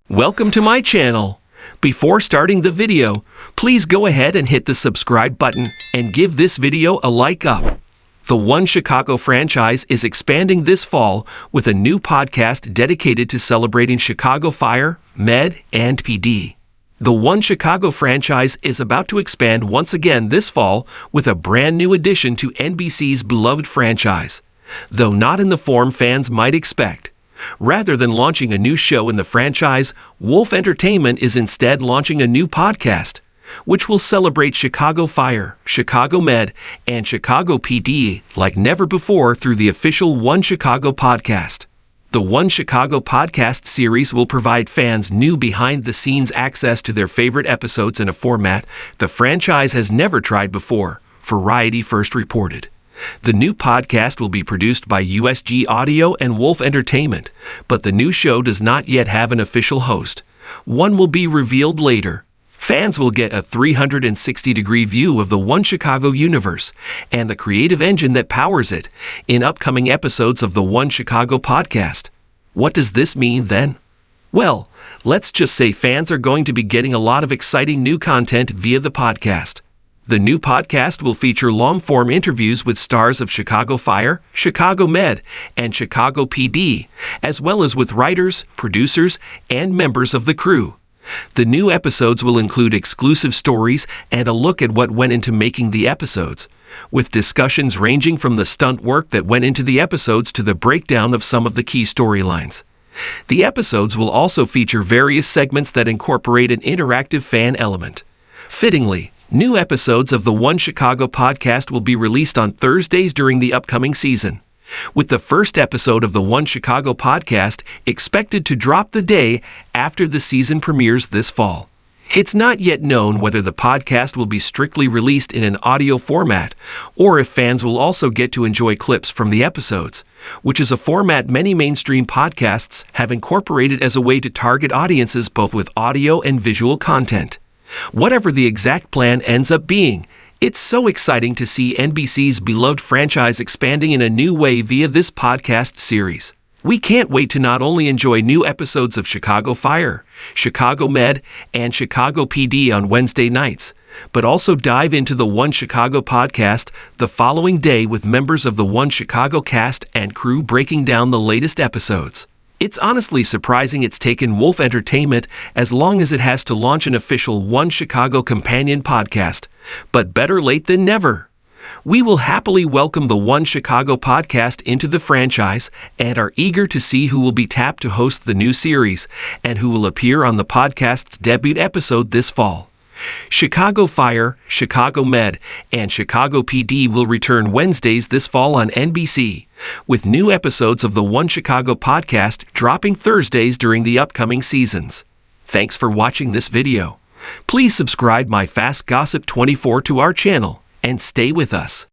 Welcome to my channel. Before starting the video, please go ahead and hit the subscribe button and give this video a like up. The One Chicago franchise is expanding this fall with a new podcast dedicated to celebrating Chicago Fire, Med, and PD. The One Chicago franchise is about to expand once again this fall with a brand new addition to NBC's beloved franchise, though not in the form fans might expect. Rather than launching a new show in the franchise, Wolf Entertainment is instead launching a new podcast, which will celebrate Chicago Fire, Chicago Med, and Chicago PD like never before through the official One Chicago podcast. The One Chicago podcast series will provide fans new behind-the-scenes access to their favorite episodes in a format the franchise has never tried before, Variety first reported. The new podcast will be produced by USG Audio and Wolf Entertainment, but the new show does not yet have an official host. One will be revealed later. Fans will get a 360-degree view of the One Chicago universe and the creative engine that powers it in upcoming episodes of the One Chicago podcast. What does this mean then? Well, let's just say fans are going to be getting a lot of exciting new content via the podcast. The new podcast will feature long-form interviews with stars of Chicago Fire, Chicago Med, and Chicago PD, as well as with writers, producers, and members of the crew. The new episodes will include exclusive stories and a look at what went into making the episodes, with discussions ranging from the stunt work that went into the episodes to the breakdown of some of the key storylines. The episodes will also feature various segments that incorporate an interactive fan element. Fittingly, new episodes of the One Chicago podcast will be released on Thursdays during the upcoming season, with the first episode of the One Chicago podcast expected to drop the day after the season premieres this fall. It's not yet known whether the podcast will be strictly released in an audio format, or if fans will also get to enjoy clips from the episodes, which is a format many mainstream podcasts have incorporated as a way to target audiences both with audio and visual content. Whatever the exact plan ends up being, it's so exciting to see NBC's beloved franchise expanding in a new way via this podcast series. We can't wait to not only enjoy new episodes of Chicago Fire, Chicago Med, and Chicago PD on Wednesday nights, but also dive into the One Chicago podcast the following day with members of the One Chicago cast and crew breaking down the latest episodes. It's honestly surprising it's taken Wolf Entertainment as long as it has to launch an official One Chicago companion podcast, but better late than never. We will happily welcome the One Chicago podcast into the franchise and are eager to see who will be tapped to host the new series and who will appear on the podcast's debut episode this fall. Chicago Fire, Chicago Med, and Chicago PD will return Wednesdays this fall on NBC, with new episodes of the One Chicago podcast dropping Thursdays during the upcoming seasons. Thanks for watching this video. Please subscribe my Fast Gossip 24 to our channel and stay with us.